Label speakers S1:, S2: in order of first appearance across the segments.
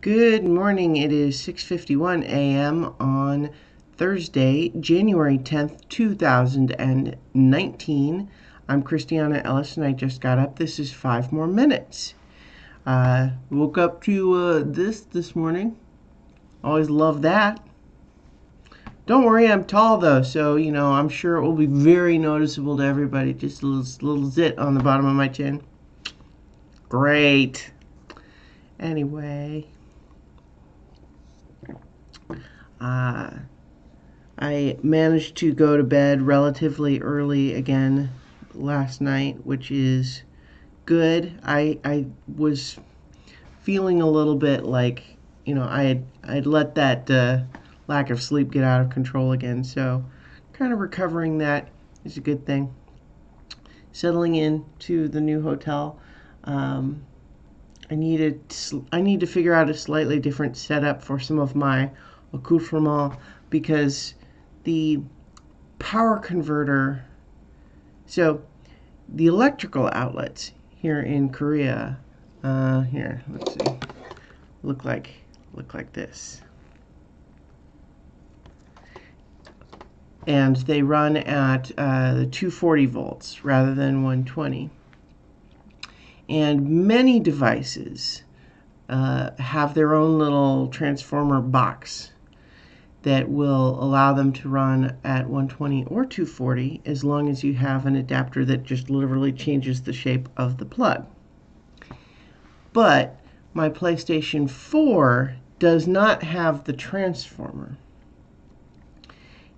S1: Good morning. It is 6:51 a.m. on Thursday, January 10th, 2019. I'm Christiana Ellis and I just got up. This is 5 more minutes. Woke up to this morning. Always love that. Don't worry, I'm tall though, so I'm sure it will be very noticeable to everybody. Just a little zit on the bottom of my chin. Great. Anyway, I managed to go to bed relatively early again last night, which is good. I was feeling a little bit like, I'd let that lack of sleep get out of control again. So kind of recovering that is a good thing. Settling in to the new hotel. I need to figure out a slightly different setup for some of my accoutrements because the power converter, so the electrical outlets here in Korea, here, let's see, look like this. And they run at the 240 volts rather than 120. And many devices have their own little transformer box that will allow them to run at 120 or 240 as long as you have an adapter that just literally changes the shape of the plug. But my PlayStation 4 does not have the transformer.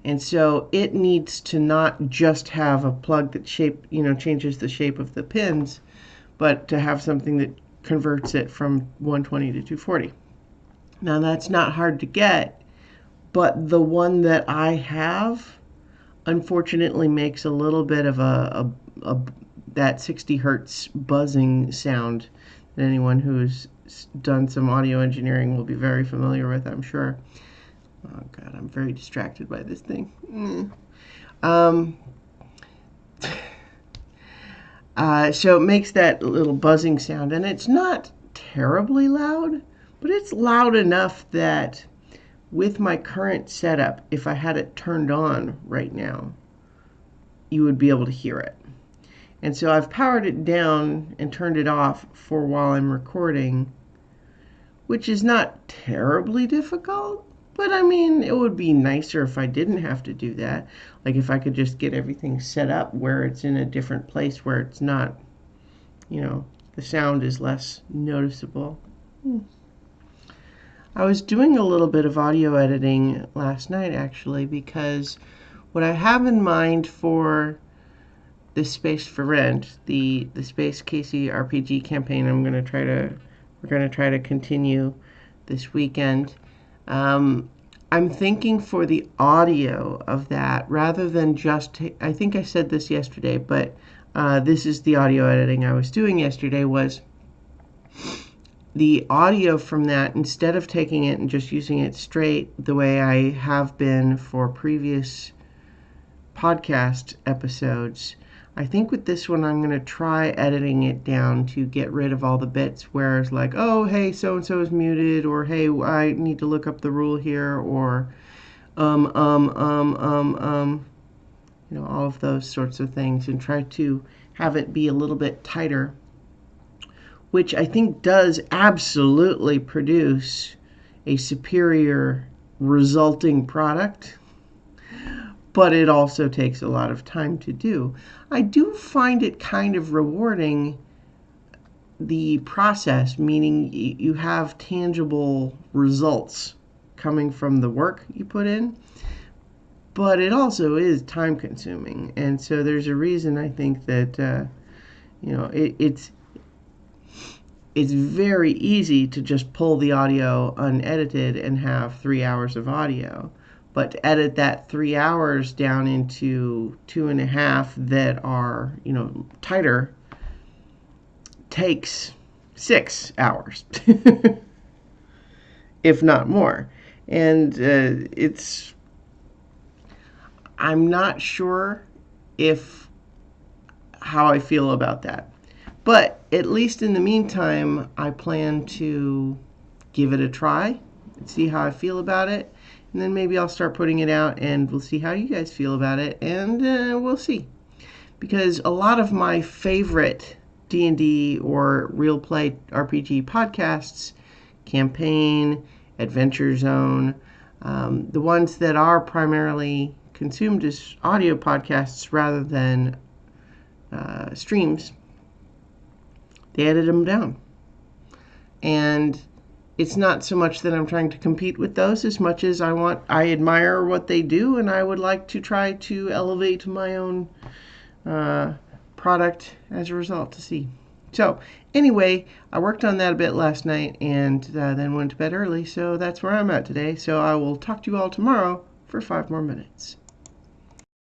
S1: And so it needs to not just have a plug that changes the shape of the pins, but to have something that converts it from 120 to 240. Now that's not hard to get, but the one that I have unfortunately makes a little bit of that 60 hertz buzzing sound that anyone who's done some audio engineering will be very familiar with, I'm sure. Oh God, I'm very distracted by this thing. So it makes that little buzzing sound, and it's not terribly loud, but it's loud enough that with my current setup, if I had it turned on right now, you would be able to hear it. And so I've powered it down and turned it off for while I'm recording, which is not terribly difficult. But I mean, it would be nicer if I didn't have to do that. Like if I could just get everything set up where it's in a different place where it's not, the sound is less noticeable. I was doing a little bit of audio editing last night actually because what I have in mind for the Space for Rent, the Space Casey RPG campaign we're going to try to continue this weekend. I'm thinking for the audio of that, rather than just, I think I said this yesterday, but this is the audio editing I was doing yesterday, was the audio from that, instead of taking it and just using it straight the way I have been for previous podcast episodes, I think with this one I'm going to try editing it down to get rid of all the bits where it's like, oh, hey, so-and-so is muted, or hey, I need to look up the rule here, or all of those sorts of things, and try to have it be a little bit tighter, which I think does absolutely produce a superior resulting product. But it also takes a lot of time to do. I do find it kind of rewarding, the process, meaning you have tangible results coming from the work you put in, but it also is time consuming. And so there's a reason I think that, it's very easy to just pull the audio unedited and have 3 hours of audio. But to edit that 3 hours down into 2.5 that are, tighter, takes 6 hours, if not more. And I'm not sure how I feel about that. But at least in the meantime, I plan to give it a try and see how I feel about it. And then maybe I'll start putting it out and we'll see how you guys feel about it. And we'll see. Because a lot of my favorite D&D or real play RPG podcasts, Campaign, Adventure Zone, the ones that are primarily consumed as audio podcasts rather than streams, they edit them down. And it's not so much that I'm trying to compete with those as much as I admire what they do, and I would like to try to elevate my own product as a result to see. So anyway, I worked on that a bit last night and then went to bed early, so that's where I'm at today. So I will talk to you all tomorrow for 5 more minutes.